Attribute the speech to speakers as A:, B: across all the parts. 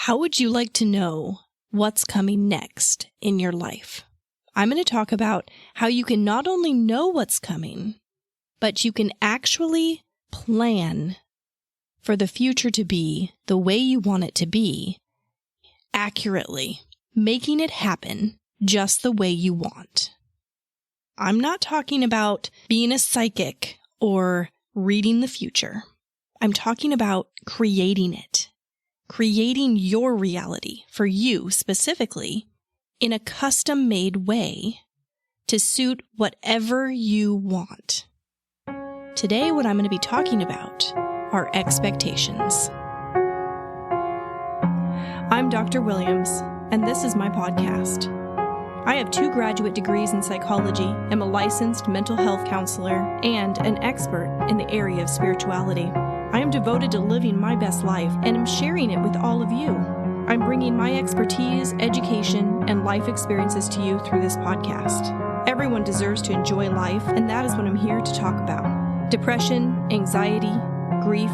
A: How would you like to know what's coming next in your life? I'm going to talk about how you can not only know what's coming, but you can actually plan for the future to be the way you want it to be accurately, making it happen just the way you want. I'm not talking about being a psychic or reading the future. I'm talking about creating it. Creating your reality for you specifically in a custom-made way to suit whatever you want. Today, what I'm going to be talking about are expectations. I'm Dr. Williams, and this is my podcast. I have 2 graduate degrees in psychology, am a licensed mental health counselor, and an expert in the area of spirituality. I am devoted to living my best life and am sharing it with all of you. I'm bringing my expertise, education, and life experiences to you through this podcast. Everyone deserves to enjoy life, and that is what I'm here to talk about. Depression, anxiety, grief,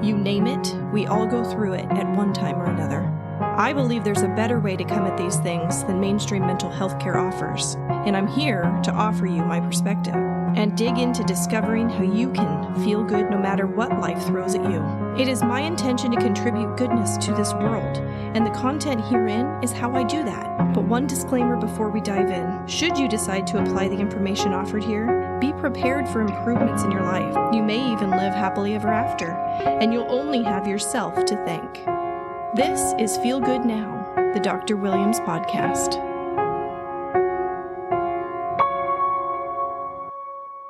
A: you name it, we all go through it at one time or another. I believe there's a better way to come at these things than mainstream mental health care offers, and I'm here to offer you my perspective and dig into discovering how you can feel good no matter what life throws at you. It is my intention to contribute goodness to this world, and the content herein is how I do that. But one disclaimer before we dive in. Should you decide to apply the information offered here, be prepared for improvements in your life. You may even live happily ever after, and you'll only have yourself to thank. This is Feel Good Now, the Dr. Williams podcast.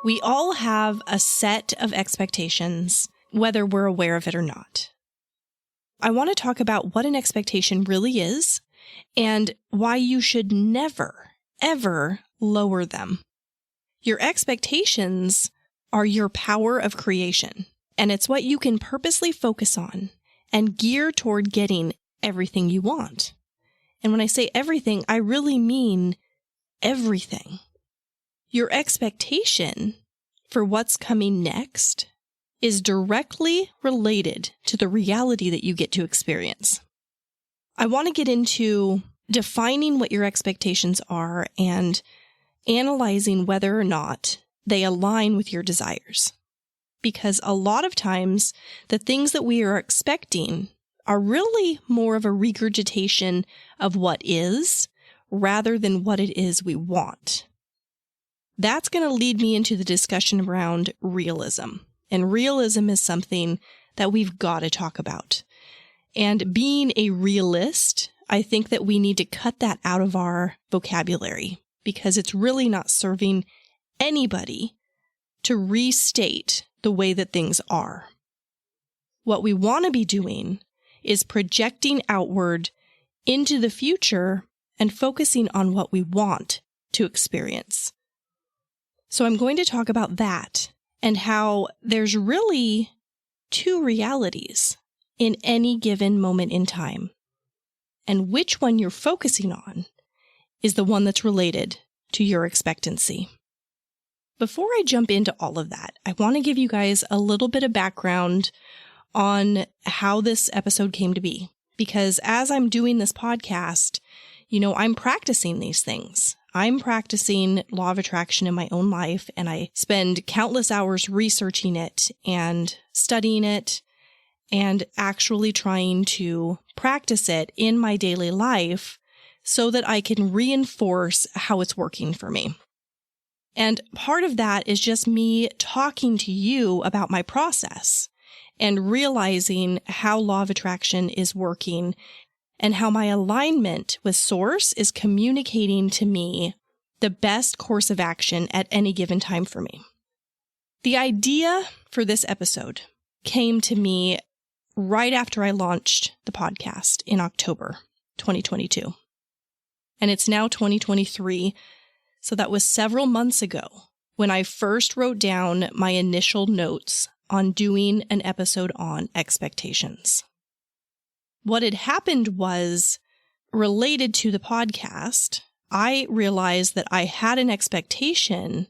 A: We all have a set of expectations, whether we're aware of it or not. I want to talk about what an expectation really is and why you should never, ever lower them. Your expectations are your power of creation, and it's what you can purposely focus on and gear toward getting everything you want. And when I say everything, I really mean everything. Your expectation for what's coming next is directly related to the reality that you get to experience. I want to get into defining what your expectations are and analyzing whether or not they align with your desires. Because a lot of times, the things that we are expecting are really more of a regurgitation of what is rather than what it is we want. That's going to lead me into the discussion around realism. And realism is something that we've got to talk about. And being a realist, I think that we need to cut that out of our vocabulary because it's really not serving anybody to restate the way that things are. What we want to be doing is projecting outward into the future and focusing on what we want to experience. So I'm going to talk about that and how there's really 2 realities in any given moment in time. And which one you're focusing on is the one that's related to your expectancy. Before I jump into all of that, I want to give you guys a little bit of background on how this episode came to be. Because as I'm doing this podcast, I'm practicing these things. I'm practicing law of attraction in my own life, and I spend countless hours researching it and studying it and actually trying to practice it in my daily life so that I can reinforce how it's working for me. And part of that is just me talking to you about my process and realizing how law of attraction is working and how my alignment with source is communicating to me the best course of action at any given time for me. The idea for this episode came to me right after I launched the podcast in October 2022. And it's now 2023. So that was several months ago when I first wrote down my initial notes on doing an episode on expectations. What had happened was related to the podcast, I realized that I had an expectation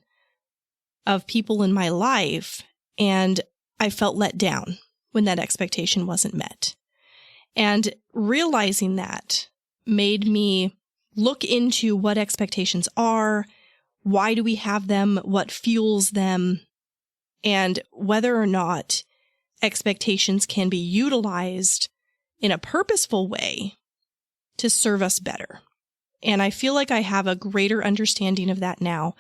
A: of people in my life, and I felt let down when that expectation wasn't met. And realizing that made me look into what expectations are, why do we have them, what fuels them, and whether or not expectations can be utilized in a purposeful way to serve us better. And I feel like I have a greater understanding of that now.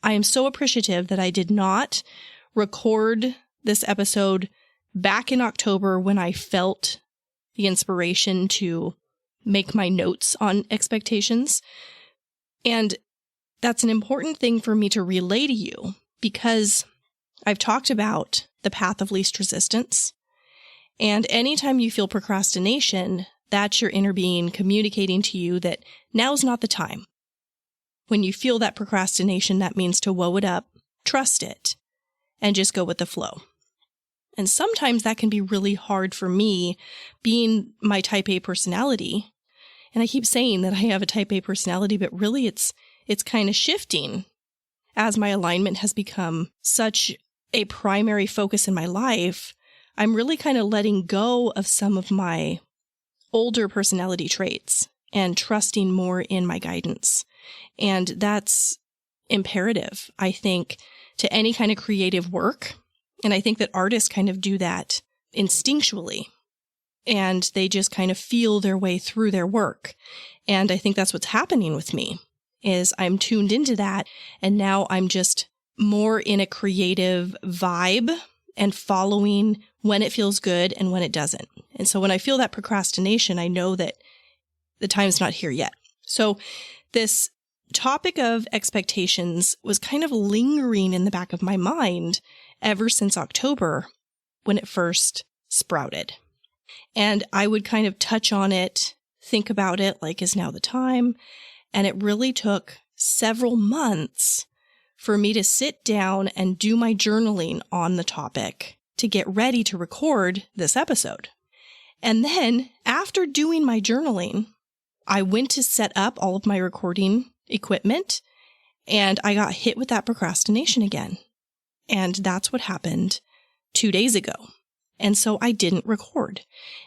A: I am so appreciative that I did not record this episode back in October when I felt the inspiration to make my notes on expectations. And that's an important thing for me to relay to you because I've talked about the path of least resistance. And anytime you feel procrastination, that's your inner being communicating to you that now's not the time. When you feel that procrastination, that means to whoa it up, trust it, and just go with the flow. And sometimes that can be really hard for me, being my type A personality. And I keep saying that I have a type A personality, but really it's kind of shifting as my alignment has become such a primary focus in my life. I'm really kind of letting go of some of my older personality traits and trusting more in my guidance. And that's imperative, I think, to any kind of creative work. And I think that artists kind of do that instinctually. And they just kind of feel their way through their work. And I think that's what's happening with me, is I'm tuned into that. And now I'm just more in a creative vibe and following when it feels good and when it doesn't. And so when I feel that procrastination, I know that the time's not here yet. So this topic of expectations was kind of lingering in the back of my mind ever since October when it first sprouted. And I would kind of touch on it, think about it, like, is now the time? And it really took several months for me to sit down and do my journaling on the topic to get ready to record this episode. And then after doing my journaling, I went to set up all of my recording equipment and I got hit with that procrastination again. And that's what happened 2 days ago. And so I didn't record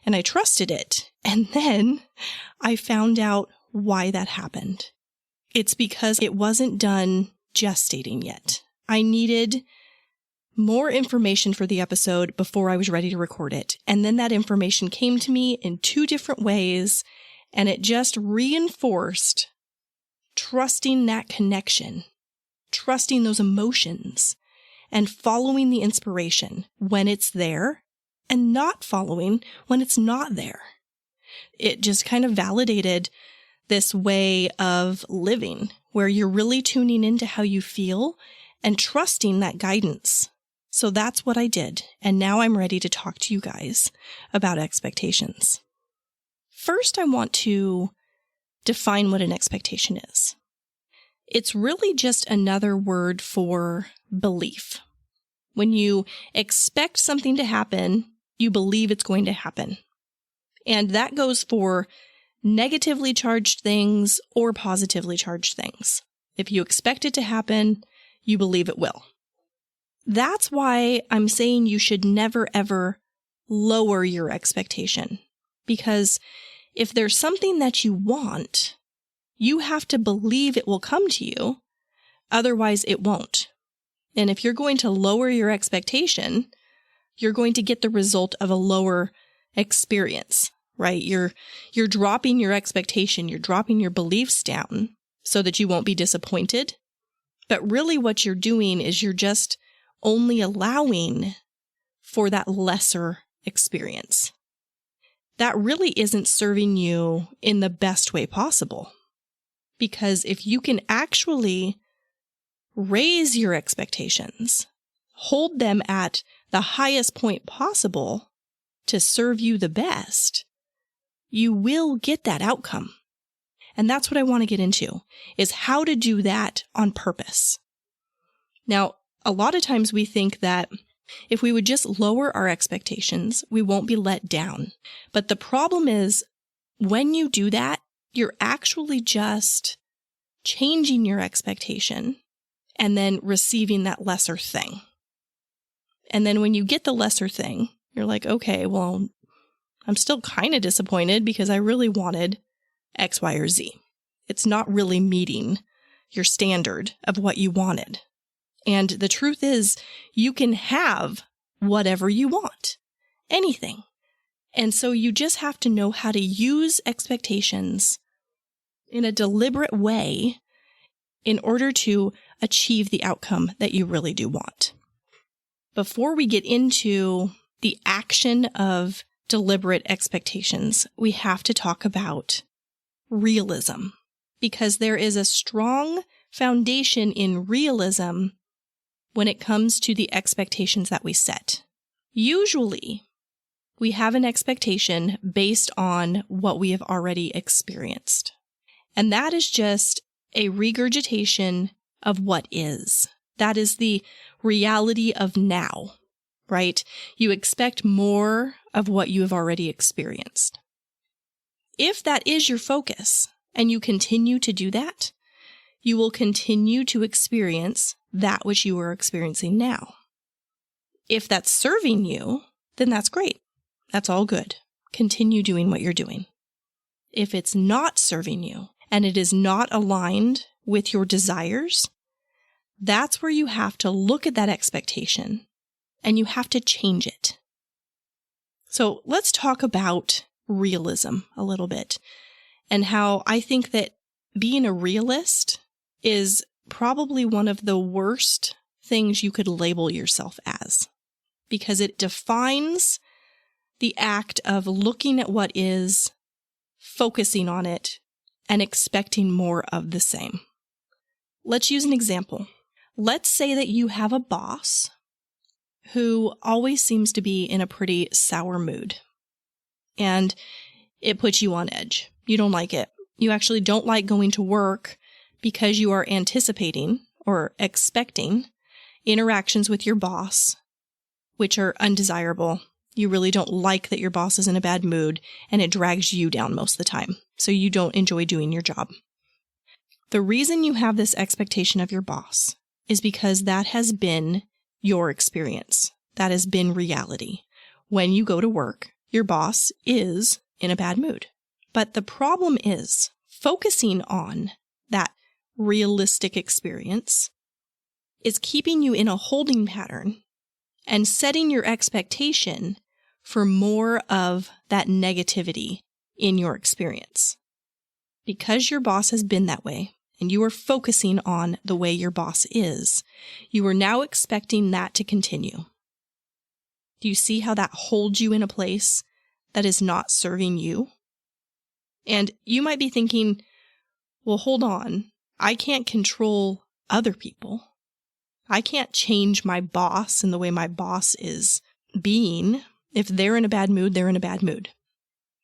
A: and I trusted it. And then I found out why that happened. It's because it wasn't done gestating yet. I needed more information for the episode before I was ready to record it. And then that information came to me in 2 different ways, and it just reinforced trusting that connection, trusting those emotions, and following the inspiration when it's there and not following when it's not there. It just kind of validated this way of living where you're really tuning into how you feel and trusting that guidance. So that's what I did. And now I'm ready to talk to you guys about expectations. First, I want to define what an expectation is. It's really just another word for belief. When you expect something to happen, you believe it's going to happen. And that goes for negatively charged things or positively charged things. If you expect it to happen, you believe it will. That's why I'm saying you should never, ever lower your expectation. Because if there's something that you want, you have to believe it will come to you. Otherwise, it won't. And if you're going to lower your expectation, you're going to get the result of a lower experience, right? You're dropping your expectation. You're dropping your beliefs down so that you won't be disappointed. But really what you're doing is you're just only allowing for that lesser experience. That really isn't serving you in the best way possible. Because if you can actually raise your expectations, hold them at the highest point possible to serve you the best, you will get that outcome. And that's what I want to get into, is how to do that on purpose. Now, a lot of times we think that if we would just lower our expectations, we won't be let down. But the problem is, when you do that, you're actually just changing your expectation and then receiving that lesser thing. And then when you get the lesser thing, you're like, okay, well, I'm still kind of disappointed because I really wanted X, Y, or Z. It's not really meeting your standard of what you wanted. And the truth is, you can have whatever you want, anything. And so you just have to know how to use expectations in a deliberate way in order to achieve the outcome that you really do want. Before we get into the action of deliberate expectations, we have to talk about realism, because there is a strong foundation in realism when it comes to the expectations that we set. Usually, we have an expectation based on what we have already experienced. And that is just a regurgitation of what is. That is the reality of now, right? You expect more of what you have already experienced. If that is your focus and you continue to do that, you will continue to experience that which you are experiencing now. If that's serving you, then that's great. That's all good. Continue doing what you're doing. If it's not serving you and it is not aligned with your desires, that's where you have to look at that expectation and you have to change it. So let's talk about realism a little bit and how I think that being a realist is probably one of the worst things you could label yourself as, because it defines the act of looking at what is, focusing on it, and expecting more of the same. Let's use an example. Let's say that you have a boss who always seems to be in a pretty sour mood, and it puts you on edge. You don't like it. You actually don't like going to work because you are anticipating or expecting interactions with your boss, which are undesirable. You really don't like that your boss is in a bad mood, and it drags you down most of the time, so you don't enjoy doing your job. The reason you have this expectation of your boss is because that has been your experience. That has been reality. When you go to work, your boss is in a bad mood. But the problem is focusing on that realistic experience is keeping you in a holding pattern and setting your expectation for more of that negativity in your experience. Because your boss has been that way, and you are focusing on the way your boss is, you are now expecting that to continue. Do you see how that holds you in a place that is not serving you? And you might be thinking, well, hold on. I can't control other people. I can't change my boss and the way my boss is being. If they're in a bad mood, they're in a bad mood.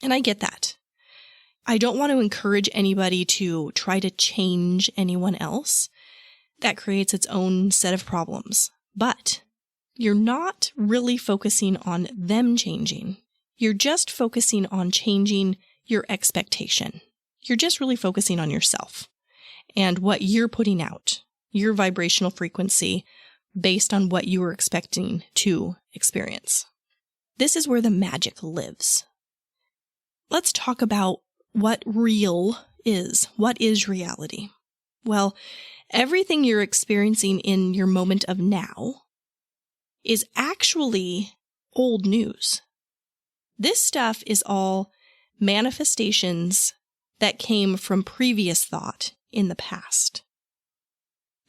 A: And I get that. I don't want to encourage anybody to try to change anyone else. That creates its own set of problems. But you're not really focusing on them changing. You're just focusing on changing your expectation. You're just really focusing on yourself and what you're putting out, your vibrational frequency based on what you were expecting to experience. This is where the magic lives. Let's talk about what real is. What is reality? Well, everything you're experiencing in your moment of now is actually old news. This stuff is all manifestations that came from previous thought in the past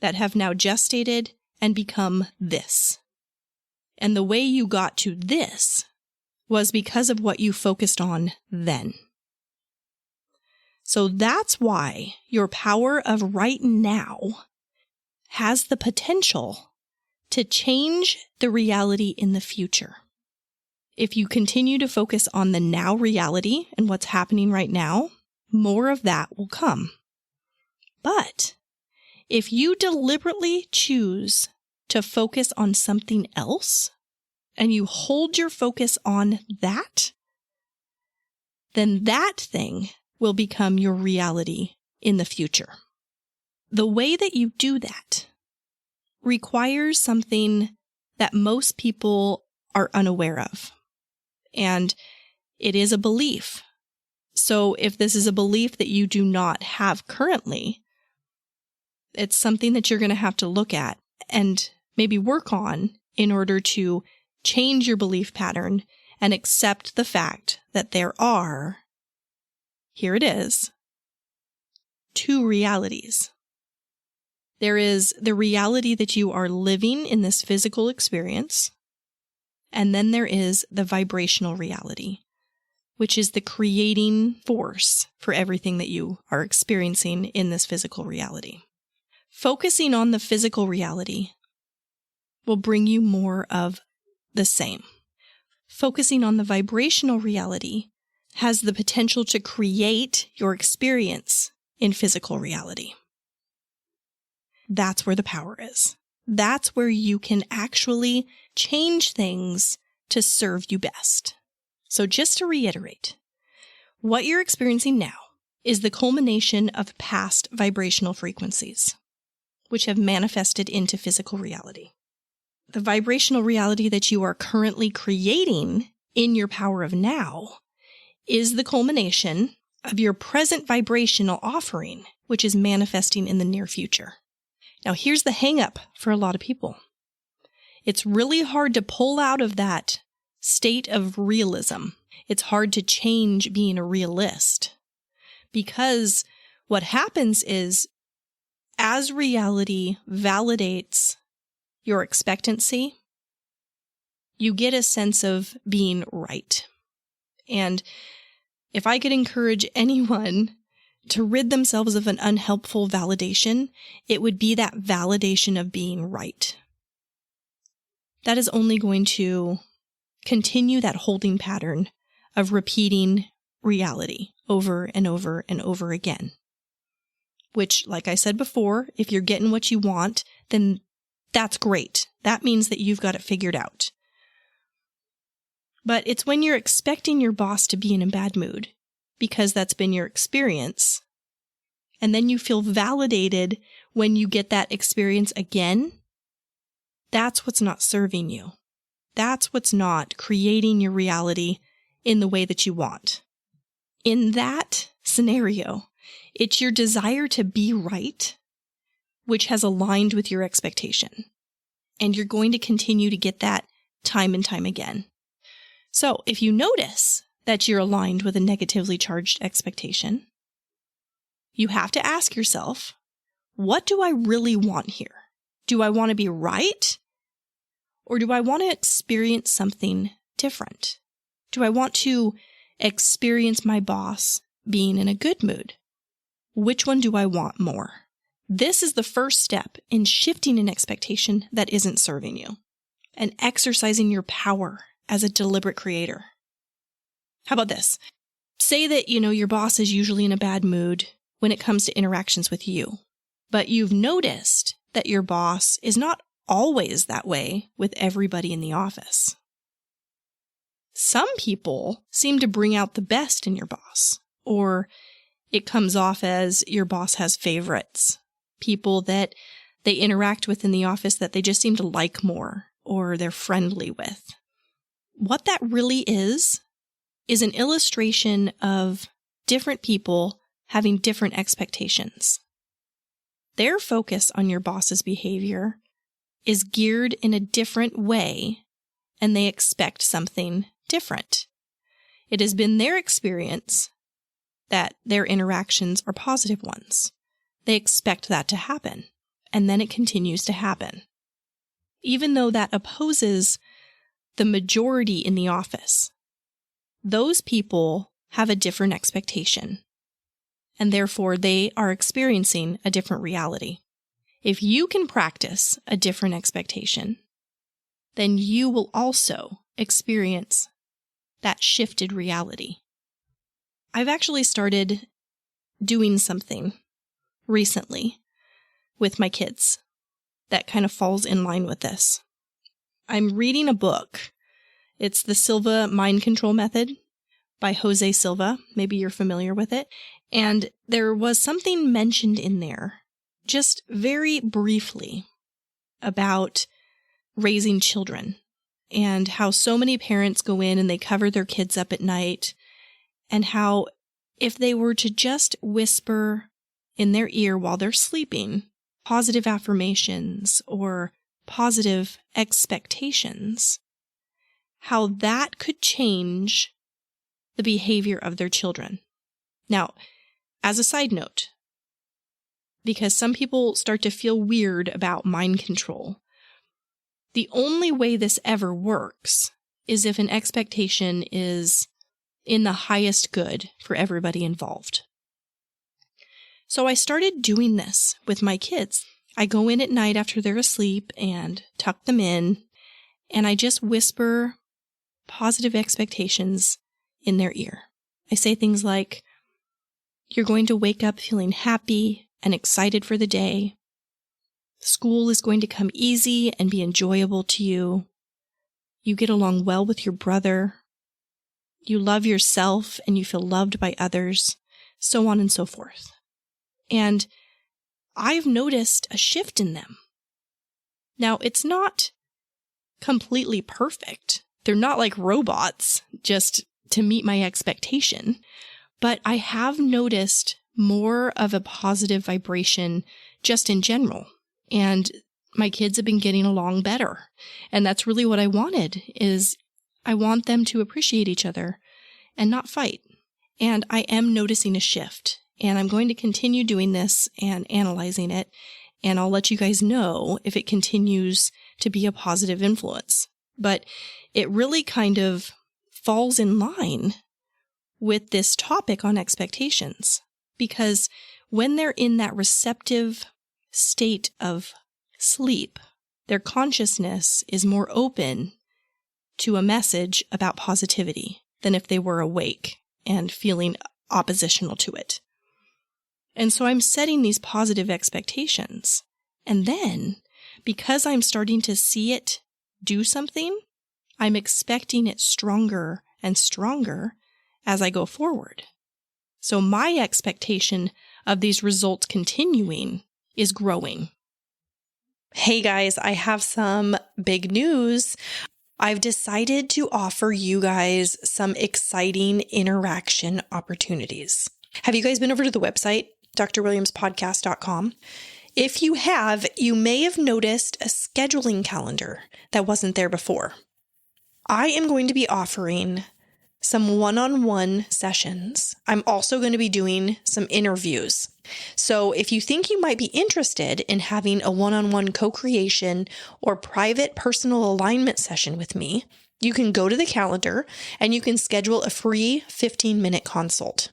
A: that have now gestated and become this. And the way you got to this was because of what you focused on then. So that's why your power of right now has the potential to change the reality in the future. If you continue to focus on the now reality and what's happening right now, more of that will come. But if you deliberately choose to focus on something else and you hold your focus on that, then that thing will become your reality in the future. The way that you do that requires something that most people are unaware of. And It is a belief. So if this is a belief that you do not have currently, it's something that you're going to have to look at and maybe work on in order to change your belief pattern and accept the fact that there are, here it is, two realities. There is the reality that you are living in this physical experience, and then there is the vibrational reality, which is the creating force for everything that you are experiencing in this physical reality. Focusing on the physical reality will bring you more of the same. Focusing on the vibrational reality has the potential to create your experience in physical reality. That's where the power is. That's where you can actually change things to serve you best. So just to reiterate, what you're experiencing now is the culmination of past vibrational frequencies, which have manifested into physical reality. The vibrational reality that you are currently creating in your power of now is the culmination of your present vibrational offering, which is manifesting in the near future. Now, here's the hang-up for a lot of people. It's really hard to pull out of that state of realism. It's hard to change being a realist, because what happens is as reality validates your expectancy, you get a sense of being right. And if I could encourage anyone to rid themselves of an unhelpful validation, it would be that validation of being right. That is only going to continue that holding pattern of repeating reality over and over and over again. Which, like I said before, if you're getting what you want, then that's great. That means that you've got it figured out. But it's when you're expecting your boss to be in a bad mood, because that's been your experience, and then you feel validated when you get that experience again, that's what's not serving you. That's what's not creating your reality in the way that you want. In that scenario, it's your desire to be right, which has aligned with your expectation. And you're going to continue to get that time and time again. So if you notice that you're aligned with a negatively charged expectation, you have to ask yourself, what do I really want here? Do I want to be right? Or do I want to experience something different? Do I want to experience my boss being in a good mood? Which one do I want more? This is the first step in shifting an expectation that isn't serving you and exercising your power as a deliberate creator. How about this? Say that, your boss is usually in a bad mood when it comes to interactions with you, but you've noticed that your boss is not always that way with everybody in the office. Some people seem to bring out the best in your boss, or it comes off as your boss has favorites, people that they interact with in the office that they just seem to like more, or they're friendly with. What that really is an illustration of different people having different expectations. Their focus on your boss's behavior is geared in a different way, and they expect something different. It has been their experience that their interactions are positive ones. They expect that to happen, and then it continues to happen. Even though that opposes the majority in the office, those people have a different expectation, and therefore they are experiencing a different reality. If you can practice a different expectation, then you will also experience that shifted reality. I've actually started doing something recently with my kids that kind of falls in line with this. I'm reading a book. It's the Silva Mind Control Method by Jose Silva. Maybe you're familiar with it. And there was something mentioned in there, just very briefly, about raising children and how so many parents go in and they cover their kids up at night, and how if they were to just whisper in their ear while they're sleeping positive affirmations or positive expectations, how that could change the behavior of their children. Now, as a side note, because some people start to feel weird about mind control, the only way this ever works is if an expectation is in the highest good for everybody involved. So I started doing this with my kids. I go in at night after they're asleep and tuck them in, and I just whisper positive expectations in their ear. I say things like, "You're going to wake up feeling happy and excited for the day. School is going to come easy and be enjoyable to you. You get along well with your brother. You love yourself and you feel loved by others," so on and so forth. And I've noticed a shift in them. Now, it's not completely perfect. They're not like robots just to meet my expectation, but I have noticed more of a positive vibration just in general. And my kids have been getting along better. And that's really what I wanted, is I want them to appreciate each other and not fight. And I am noticing a shift. And I'm going to continue doing this and analyzing it. And I'll let you guys know if it continues to be a positive influence. But it really kind of falls in line with this topic on expectations. Because when they're in that receptive state of sleep, their consciousness is more open to a message about positivity than if they were awake and feeling oppositional to it. And so I'm setting these positive expectations. And then, because I'm starting to see it do something, I'm expecting it stronger and stronger as I go forward. So my expectation of these results continuing is growing. Hey guys, I have some big news. I've decided to offer you guys some exciting interaction opportunities. Have you guys been over to the website, drwilliamspodcast.com? If you have, you may have noticed a scheduling calendar that wasn't there before. I am going to be offering some one-on-one sessions. I'm also going to be doing some interviews. So if you think you might be interested in having a one-on-one co-creation or private personal alignment session with me, you can go to the calendar and you can schedule a free 15-minute consult.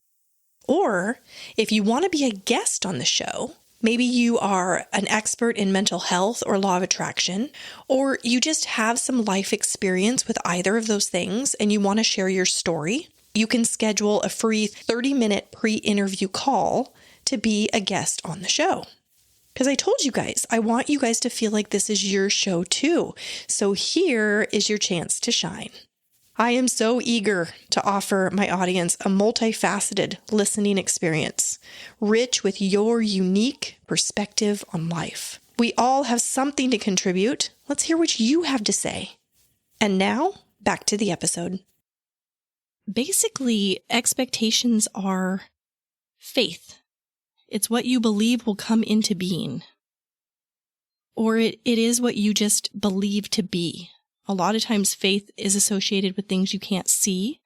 A: Or if you want to be a guest on the show, maybe you are an expert in mental health or law of attraction, or you just have some life experience with either of those things and you want to share your story, you can schedule a free 30-minute pre-interview call to be a guest on the show. Because I told you guys, I want you guys to feel like this is your show too. So here is your chance to shine. I am so eager to offer my audience a multifaceted listening experience, rich with your unique perspective on life. We all have something to contribute. Let's hear what you have to say. And now, back to the episode. Basically, expectations are faith. It's what you believe will come into being. Or it is what you just believe to be. A lot of times faith is associated with things you can't see,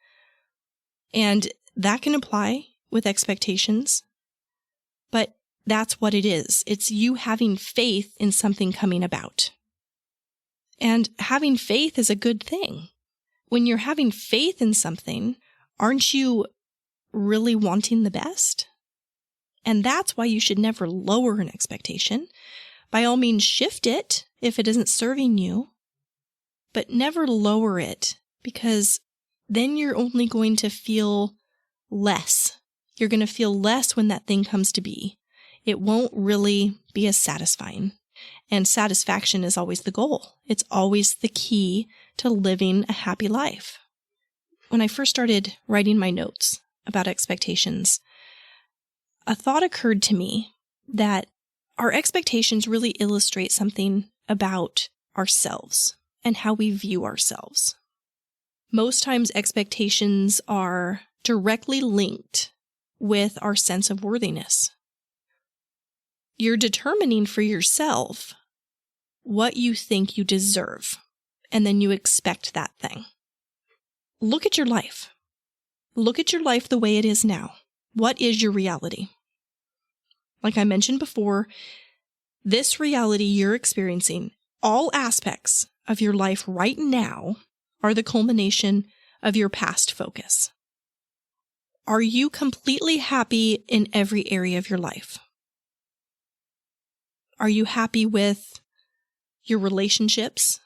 A: and that can apply with expectations, but that's what it is. It's you having faith in something coming about. And having faith is a good thing. When you're having faith in something, aren't you really wanting the best? And that's why you should never lower an expectation. By all means, shift it if it isn't serving you. But never lower it, because then you're only going to feel less. You're going to feel less when that thing comes to be. It won't really be as satisfying. And satisfaction is always the goal. It's always the key to living a happy life. When I first started writing my notes about expectations, a thought occurred to me that our expectations really illustrate something about ourselves. and how we view ourselves. Most times expectations are directly linked with our sense of worthiness. You're determining for yourself what you think you deserve, and then you expect that thing. Look at your life. Look at your life the way it is now. What is your reality? Like I mentioned before, this reality you're experiencing, all aspects of your life right now are the culmination of your past focus. Are you completely happy in every area of your life? Are you happy with your relationships,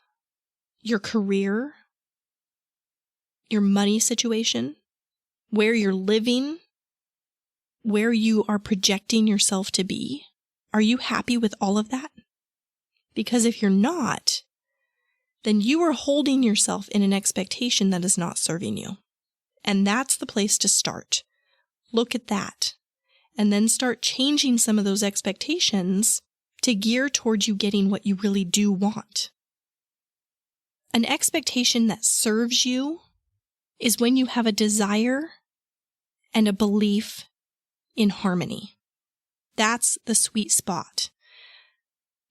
A: your career, your money situation, where you're living, where you are projecting yourself to be? Are you happy with all of that? Because if you're not, then you are holding yourself in an expectation that is not serving you. And that's the place to start. Look at that. And then start changing some of those expectations to gear towards you getting what you really do want. An expectation that serves you is when you have a desire and a belief in harmony. That's the sweet spot.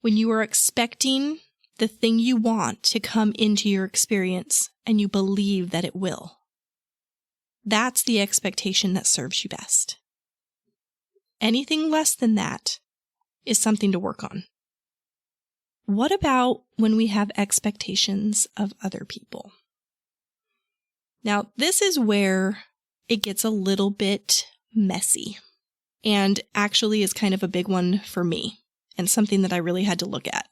A: When you are expecting the thing you want to come into your experience and you believe that it will. That's the expectation that serves you best. Anything less than that is something to work on. What about when we have expectations of other people? Now, this is where it gets a little bit messy, and actually is kind of a big one for me, and something that I really had to look at.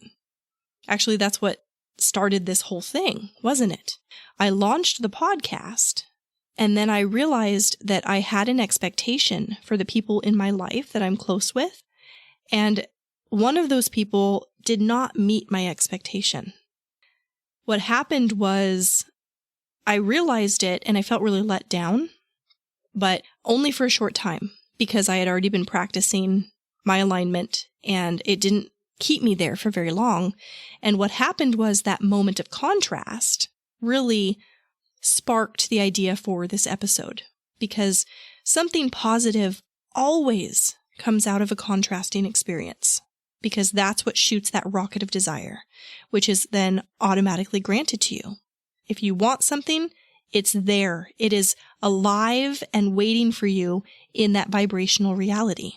A: Actually, that's what started this whole thing, wasn't it? I launched the podcast, and then I realized that I had an expectation for the people in my life that I'm close with, and one of those people did not meet my expectation. What happened was I realized it and I felt really let down, but only for a short time because I had already been practicing my alignment and it didn't keep me there for very long. And what happened was that moment of contrast really sparked the idea for this episode, because something positive always comes out of a contrasting experience, because that's what shoots that rocket of desire, which is then automatically granted to you. If you want something, it's there. It is alive and waiting for you in that vibrational reality.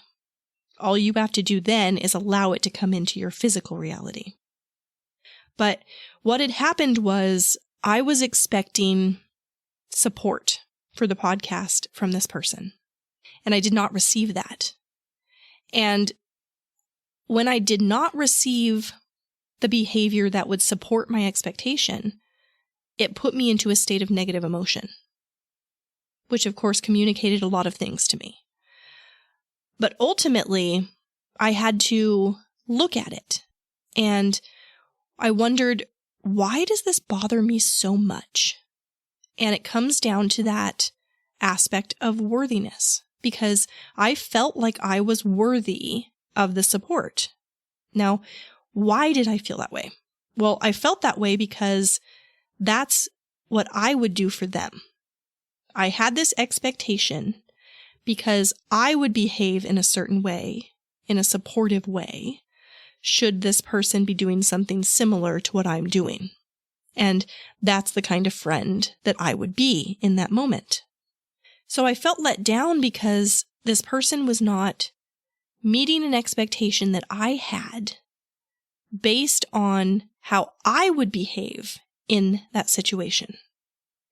A: All you have to do then is allow it to come into your physical reality. But what had happened was I was expecting support for the podcast from this person, and I did not receive that. And when I did not receive the behavior that would support my expectation, it put me into a state of negative emotion, which of course communicated a lot of things to me. But ultimately, I had to look at it, and I wondered, why does this bother me so much? And it comes down to that aspect of worthiness, because I felt like I was worthy of the support. Now, why did I feel that way? Well, I felt that way because that's what I would do for them. I had this expectation because I would behave in a certain way, in a supportive way, should this person be doing something similar to what I'm doing. And that's the kind of friend that I would be in that moment. So I felt let down because this person was not meeting an expectation that I had based on how I would behave in that situation.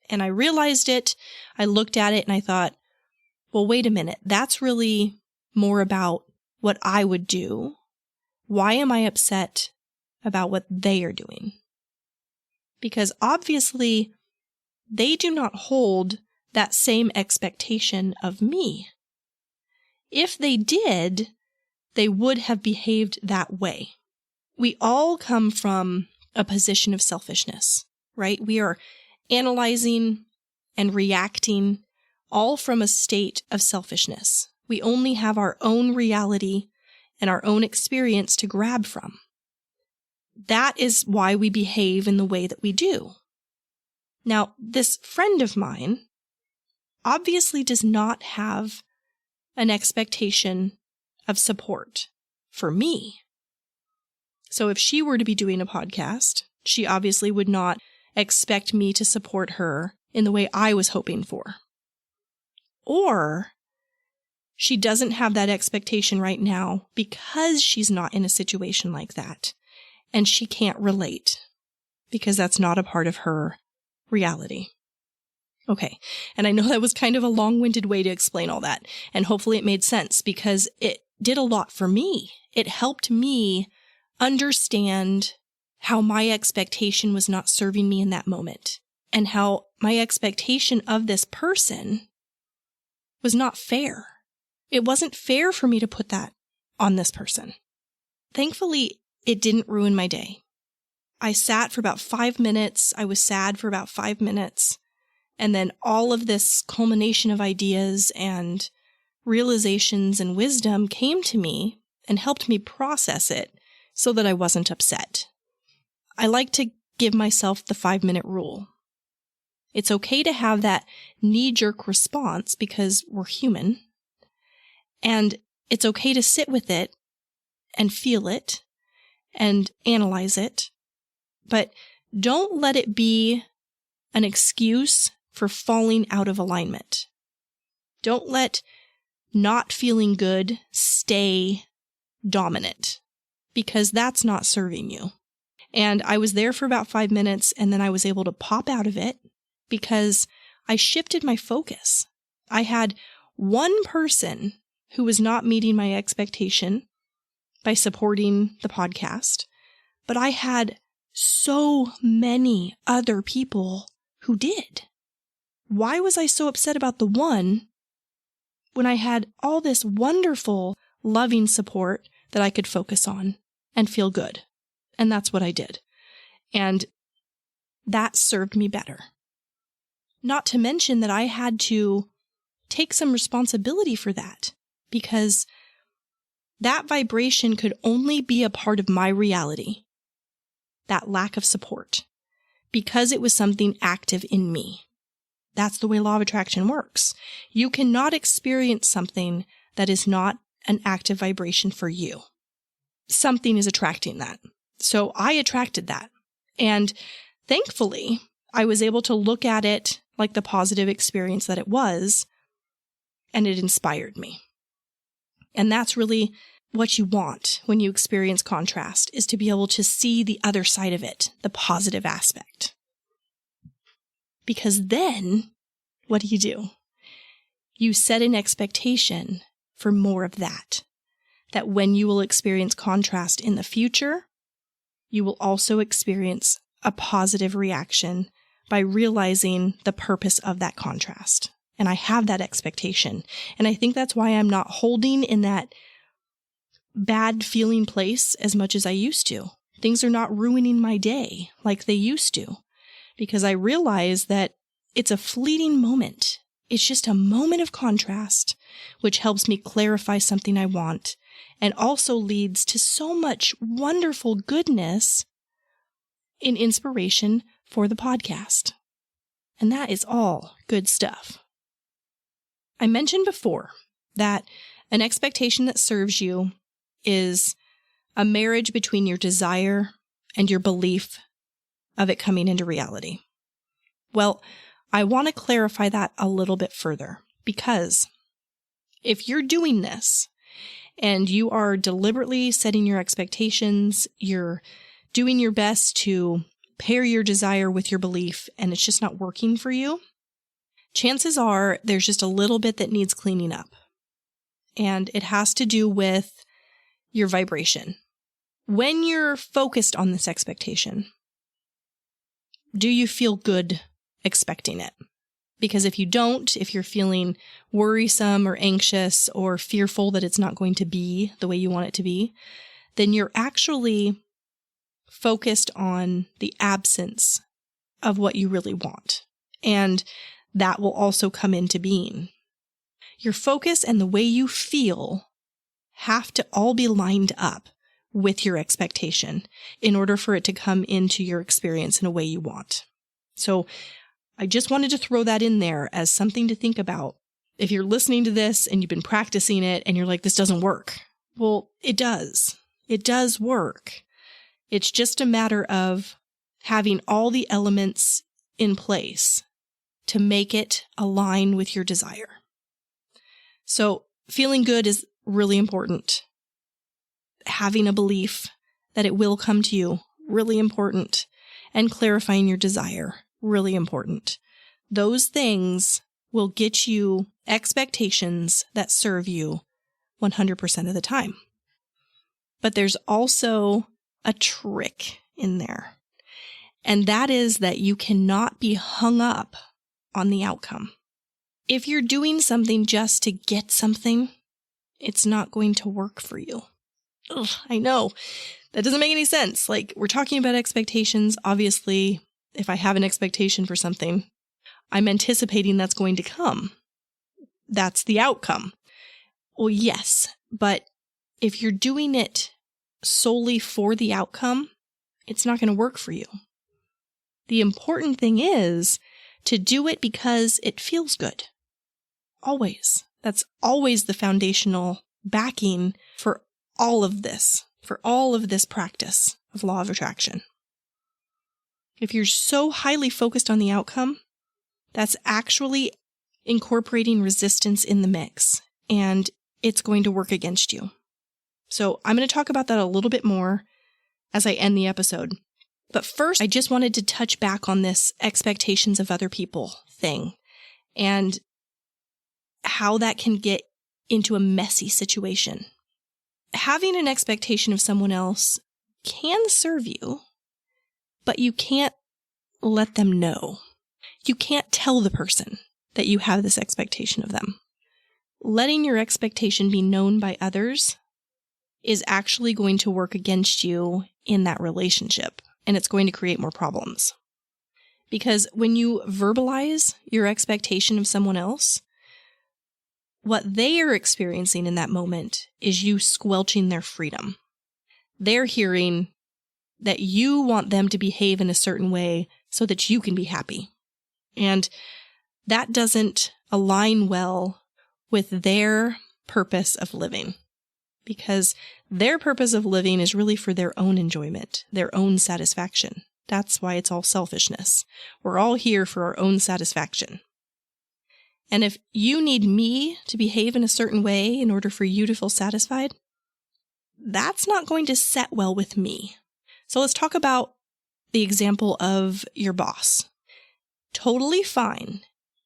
A: And I realized it, I looked at it and I thought, well, wait a minute, that's really more about what I would do. Why am I upset about what they are doing? Because obviously they do not hold that same expectation of me. If they did, they would have behaved that way. We all come from a position of selfishness, right? We are analyzing and reacting all from a state of selfishness. We only have our own reality and our own experience to grab from. that is why we behave in the way that we do. Now, this friend of mine obviously does not have an expectation of support for me. So if she were to be doing a podcast, she obviously would not expect me to support her in the way I was hoping for. Or she doesn't have that expectation right now because she's not in a situation like that, and she can't relate because that's not a part of her reality. Okay, and I know that was kind of a long-winded way to explain all that, and hopefully it made sense because it did a lot for me. It helped me understand how my expectation was not serving me in that moment, and how my expectation of this person was not fair. It wasn't fair for me to put that on this person. Thankfully, it didn't ruin my day. I sat for about 5 minutes. I was sad for about 5 minutes. And then all of this culmination of ideas and realizations and wisdom came to me and helped me process it so that I wasn't upset. I like to give myself the 5-minute rule. It's okay to have that knee-jerk response because we're human. And it's okay to sit with it and feel it and analyze it. But don't let it be an excuse for falling out of alignment. Don't let not feeling good stay dominant, because that's not serving you. And I was there for about 5 minutes, and then I was able to pop out of it because I shifted my focus. I had one person who was not meeting my expectation by supporting the podcast, but I had so many other people who did. Why was I so upset about the one when I had all this wonderful, loving support that I could focus on and feel good? And that's what I did. And that served me better. Not to mention that I had to take some responsibility for that, because that vibration could only be a part of my reality, that lack of support, because it was something active in me. That's the way law of attraction works. You cannot experience something that is not an active vibration for you. Something is attracting that. So I attracted that. And thankfully, I was able to look at it like the positive experience that it was, and it inspired me. And that's really what you want when you experience contrast, is to be able to see the other side of it, the positive aspect. Because then, what do? You set an expectation for more of that. That when you will experience contrast in the future, you will also experience a positive reaction by realizing the purpose of that contrast. And I have that expectation. And I think that's why I'm not holding in that bad feeling place as much as I used to. Things are not ruining my day like they used to, because I realize that it's a fleeting moment. It's just a moment of contrast, which helps me clarify something I want, and also leads to so much wonderful goodness in inspiration for the podcast. And that is all good stuff. I mentioned before that an expectation that serves you is a marriage between your desire and your belief of it coming into reality. Well, I want to clarify that a little bit further, because if you're doing this and you are deliberately setting your expectations, you're doing your best to pair your desire with your belief, and it's just not working for you, chances are there's just a little bit that needs cleaning up. And it has to do with your vibration. When you're focused on this expectation, do you feel good expecting it? Because if you don't, if you're feeling worrisome or anxious or fearful that it's not going to be the way you want it to be, then you're actually focused on the absence of what you really want. And that will also come into being. Your focus and the way you feel have to all be lined up with your expectation in order for it to come into your experience in a way you want. So I just wanted to throw that in there as something to think about. If you're listening to this and you've been practicing it and you're like, this doesn't work. Well, it does. It does work. It's just a matter of having all the elements in place to make it align with your desire. So feeling good is really important. Having a belief that it will come to you, really important. And clarifying your desire, really important. Those things will get you expectations that serve you 100% of the time. But there's also a trick in there. And that is that you cannot be hung up on the outcome. If you're doing something just to get something, it's not going to work for you. Ugh, I know. That doesn't make any sense. Like, we're talking about expectations. Obviously, if I have an expectation for something, I'm anticipating that's going to come. That's the outcome. Well, yes, but if you're doing it solely for the outcome, it's not going to work for you. The important thing is to do it because it feels good. Always. That's always the foundational backing for all of this practice of law of attraction. If you're so highly focused on the outcome, that's actually incorporating resistance in the mix, and it's going to work against you. So I'm going to talk about that a little bit more as I end the episode. But first, I just wanted to touch back on this expectations of other people thing and how that can get into a messy situation. Having an expectation of someone else can serve you, but you can't let them know. You can't tell the person that you have this expectation of them. Letting your expectation be known by others is actually going to work against you in that relationship, and it's going to create more problems. Because when you verbalize your expectation of someone else, what they are experiencing in that moment is you squelching their freedom. They're hearing that you want them to behave in a certain way so that you can be happy. And that doesn't align well with their purpose of living, because their purpose of living is really for their own enjoyment, their own satisfaction. That's why it's all selfishness. We're all here for our own satisfaction. And if you need me to behave in a certain way in order for you to feel satisfied, that's not going to set well with me. So let's talk about the example of your boss. Totally fine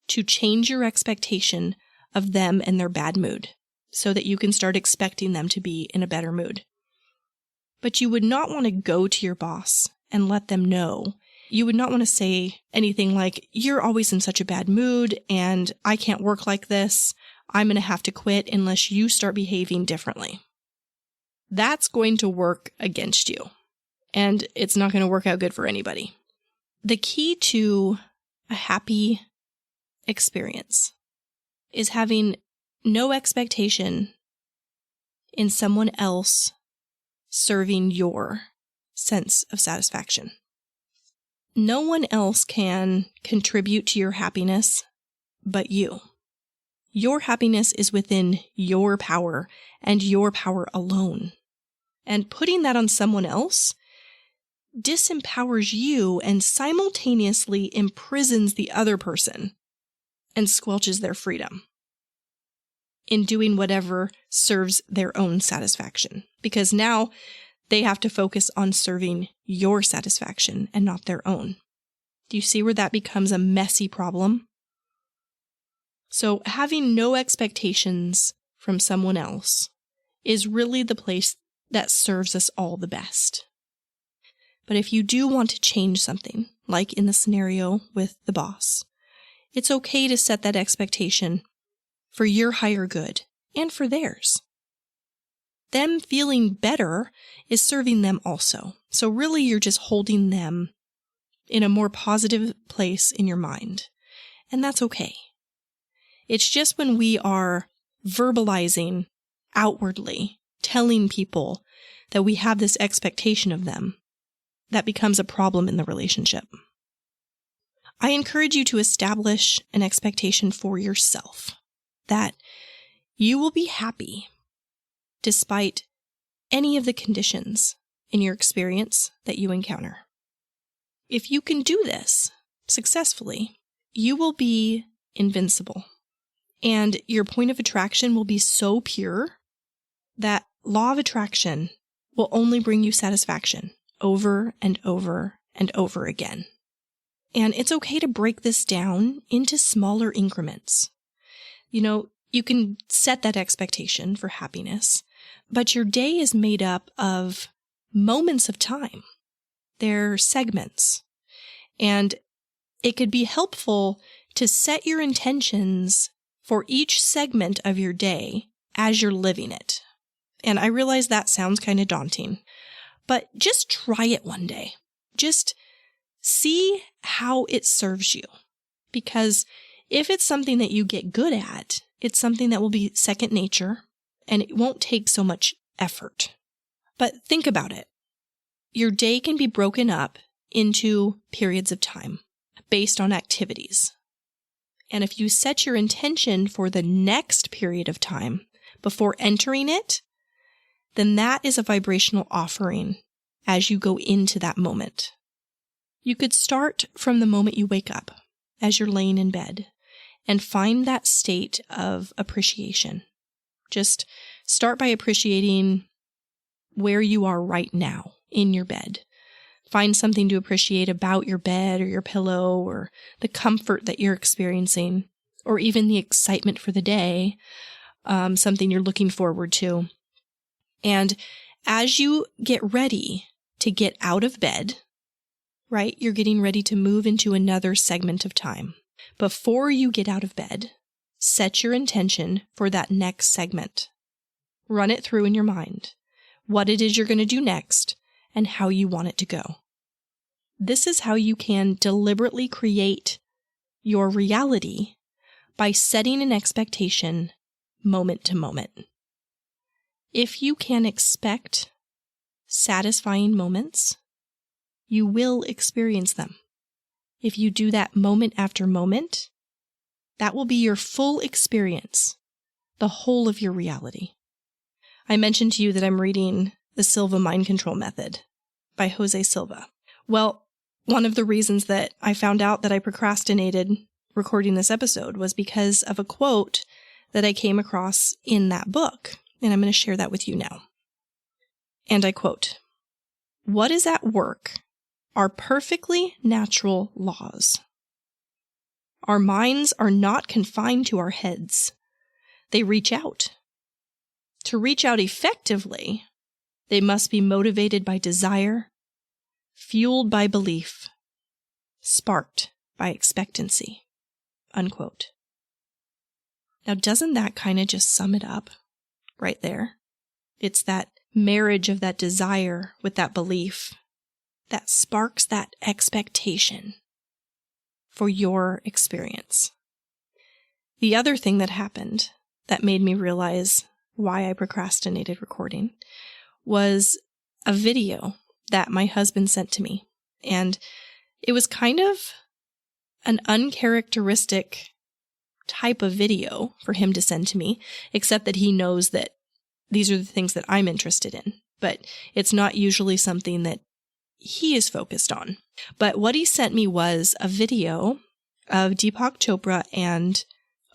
A: to change your expectation of them and their bad mood so that you can start expecting them to be in a better mood. But you would not want to go to your boss and let them know. You would not want to say anything like, you're always in such a bad mood and I can't work like this. I'm going to have to quit unless you start behaving differently. That's going to work against you, and it's not going to work out good for anybody. The key to a happy experience is having no expectation in someone else serving your sense of satisfaction. No one else can contribute to your happiness but you. Your happiness is within your power and your power alone. And putting that on someone else disempowers you and simultaneously imprisons the other person and squelches their freedom in doing whatever serves their own satisfaction. Because now they have to focus on serving your satisfaction and not their own. Do you see where that becomes a messy problem? So having no expectations from someone else is really the place that serves us all the best. But if you do want to change something, like in the scenario with the boss, it's okay to set that expectation for your higher good and for theirs. Them feeling better is serving them also. So really you're just holding them in a more positive place in your mind. And that's okay. It's just when we are verbalizing outwardly, telling people that we have this expectation of them, that becomes a problem in the relationship. I encourage you to establish an expectation for yourself that you will be happy despite any of the conditions in your experience that you encounter. If you can do this successfully, you will be invincible, and your point of attraction will be so pure that law of attraction will only bring you satisfaction over and over and over again. And it's okay to break this down into smaller increments. You can set that expectation for happiness, but your day is made up of moments of time. They're segments. And it could be helpful to set your intentions for each segment of your day as you're living it. And I realize that sounds kind of daunting, but just try it one day. Just see how it serves you. Because if it's something that you get good at, it's something that will be second nature, and it won't take so much effort. But think about it. Your day can be broken up into periods of time based on activities. And if you set your intention for the next period of time before entering it, then that is a vibrational offering as you go into that moment. You could start from the moment you wake up as you're laying in bed and find that state of appreciation. Just start by appreciating where you are right now in your bed. Find something to appreciate about your bed or your pillow or the comfort that you're experiencing, or even the excitement for the day, something you're looking forward to. And as you get ready to get out of bed, right, you're getting ready to move into another segment of time. Before you get out of bed, set your intention for that next segment. Run it through in your mind, what it is you're going to do next, and how you want it to go. This is how you can deliberately create your reality by setting an expectation moment to moment. If you can expect satisfying moments, you will experience them. If you do that moment after moment, that will be your full experience, the whole of your reality. I mentioned to you that I'm reading The Silva Mind Control Method by Jose Silva. Well, one of the reasons that I found out that I procrastinated recording this episode was because of a quote that I came across in that book, and I'm going to share that with you now. And I quote, "What is at work are perfectly natural laws. Our minds are not confined to our heads. They reach out. To reach out effectively, they must be motivated by desire, fueled by belief, sparked by expectancy." Unquote. Now, doesn't that kind of just sum it up right there? It's that marriage of that desire with that belief that sparks that expectation for your experience. The other thing that happened that made me realize why I procrastinated recording was a video that my husband sent to me. And it was kind of an uncharacteristic type of video for him to send to me, except that he knows that these are the things that I'm interested in. But it's not usually something that he is focused on. But what he sent me was a video of Deepak Chopra and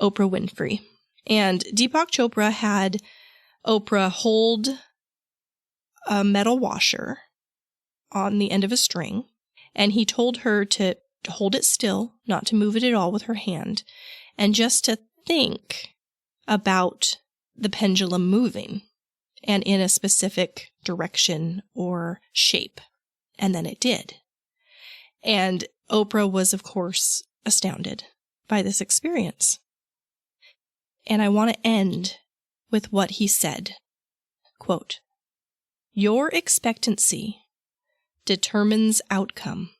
A: Oprah Winfrey. And Deepak Chopra had Oprah hold a metal washer on the end of a string, and he told her to hold it still, not to move it at all with her hand, and just to think about the pendulum moving and in a specific direction or shape. And then it did. And Oprah was, of course, astounded by this experience. And I want to end with what he said. Quote, "Your expectancy determines outcome.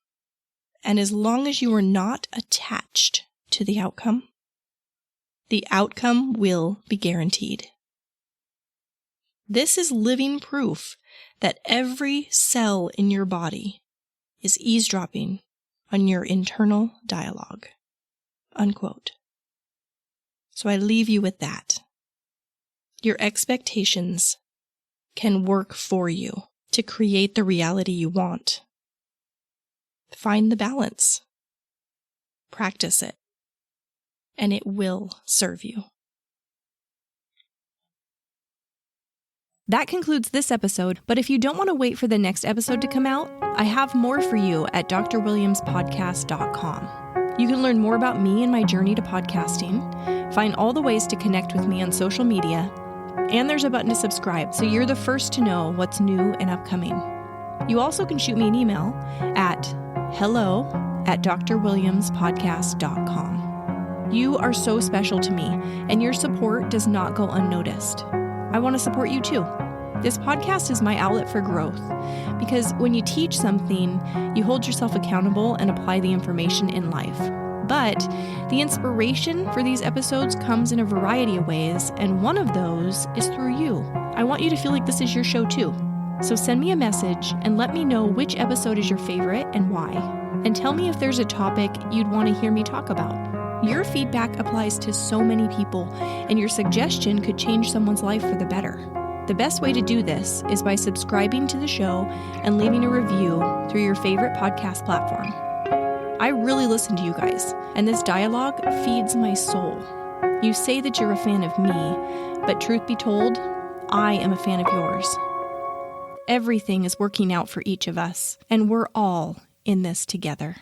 A: And as long as you are not attached to the outcome will be guaranteed." This is living proof that every cell in your body is eavesdropping on your internal dialogue. Unquote. So I leave you with that. Your expectations can work for you to create the reality you want. Find the balance. Practice it. And it will serve you. That concludes this episode, but if you don't want to wait for the next episode to come out, I have more for you at drwilliamspodcast.com. You can learn more about me and my journey to podcasting, find all the ways to connect with me on social media, and there's a button to subscribe so you're the first to know what's new and upcoming. You also can shoot me an email at hello@drwilliamspodcast.com. You are so special to me, and your support does not go unnoticed. I want to support you too. This podcast is my outlet for growth because when you teach something, you hold yourself accountable and apply the information in life. But the inspiration for these episodes comes in a variety of ways, and one of those is through you. I want you to feel like this is your show too. So send me a message and let me know which episode is your favorite and why. And tell me if there's a topic you'd want to hear me talk about. Your feedback applies to so many people, and your suggestion could change someone's life for the better. The best way to do this is by subscribing to the show and leaving a review through your favorite podcast platform. I really listen to you guys, and this dialogue feeds my soul. You say that you're a fan of me, but truth be told, I am a fan of yours. Everything is working out for each of us, and we're all in this together.